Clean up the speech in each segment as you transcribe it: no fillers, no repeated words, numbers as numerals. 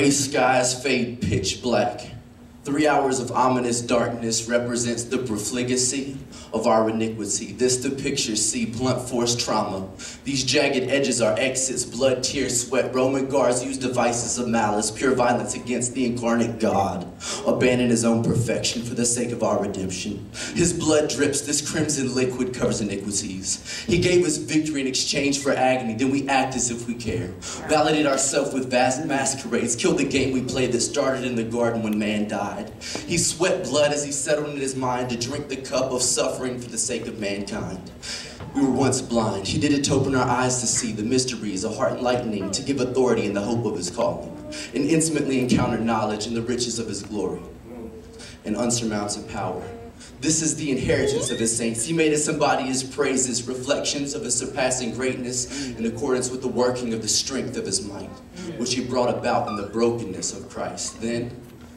Gray skies fade pitch black. 3 hours of ominous darkness represents the profligacy of our iniquity. This the picture, see, blunt force trauma. These jagged edges are exits, blood, tears, sweat. Roman guards use devices of malice, pure violence against the incarnate God. Abandon his own perfection for the sake of our redemption. His blood drips, this crimson liquid covers iniquities. He gave us victory in exchange for agony, then we act as if we care. Validate ourselves with vast masquerades, kill the game we played that started in the garden when man died. He sweat blood as he settled in his mind to drink the cup of suffering for the sake of mankind. We were once blind. He did it to open our eyes to see the mysteries, a heart enlightening, to give authority in the hope of his calling, and intimately encounter knowledge in the riches of his glory and unsurmounted power. This is the inheritance of his saints. He made us embody his praises, reflections of his surpassing greatness in accordance with the working of the strength of his might, which he brought about in the brokenness of Christ. Then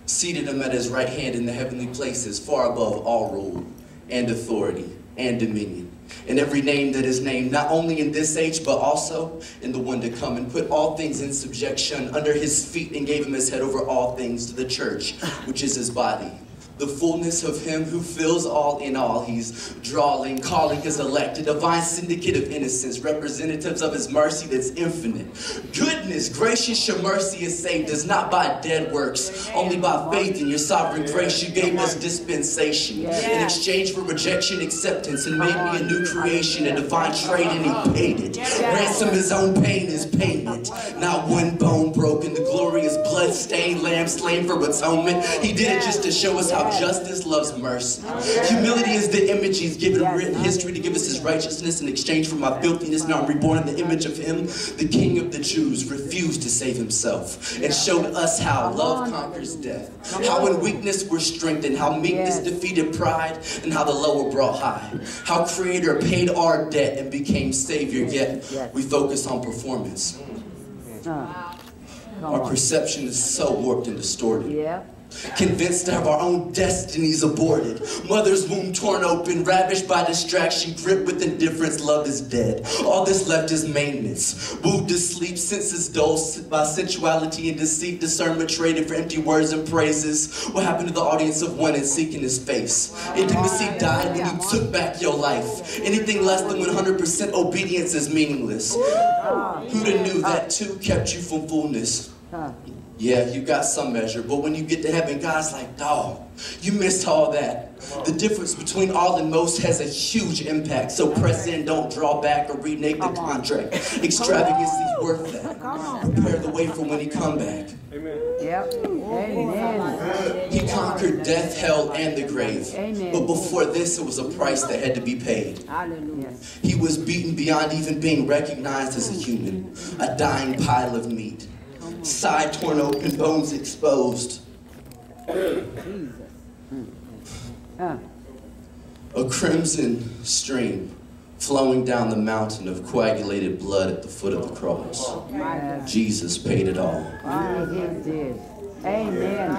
seated him at his right hand in the heavenly places, far above all rule and authority and dominion, and every name that is named, not only in this age, but also in the one to come, and put all things in subjection under his feet, and gave him his head over all things to the church, which is his body, the fullness of him who fills all in all. He's drawing, calling his elect, a divine syndicate of innocence, representatives of his mercy that's infinite. Goodness, gracious, your mercy has saved us, not by dead works, only by faith in your sovereign grace. You gave us dispensation in exchange for rejection, acceptance, and made me a new creation, a divine trade, and he paid it. Ransom his own pain is payment. Not one bone broken, the glorious blood-stained lamb slain for atonement. He did it just to show us how justice loves mercy. Humility is the image he's given written history to give us his righteousness in exchange for my filthiness. Now I'm reborn in the image of him. The King of the Jews refused to save himself and showed us how love conquers death. How in weakness we're strengthened. How meekness defeated pride, and how the lower brought high. How Creator paid our debt and became Savior, yet we focus on performance. Our perception is so warped and distorted. Convinced to have our own destinies aborted. Mother's womb torn open, ravished by distraction, gripped with indifference, love is dead. All that's left is maintenance. Wooed to sleep, senses dulled by sensuality and deceit, discernment traded for empty words and praises. What happened to the audience of one and seeking his face? Intimacy died when you took back your life. Anything less than 100% obedience is meaningless. Who'd have knew that too kept you from fullness? Yeah, you got some measure, but when you get to heaven, God's like, dawg, you missed all that. The difference between all and most has a huge impact, so press in, don't draw back or renege the contract. Extravagance is worth that. Prepare the way for when he come back. Amen. Amen. He conquered death, hell, and the grave. But before this, it was a price that had to be paid. He was beaten beyond even being recognized as a human, a dying pile of meat. Side torn open, bones exposed. A crimson stream flowing down the mountain of coagulated blood at the foot of the cross. Jesus paid it all. Amen.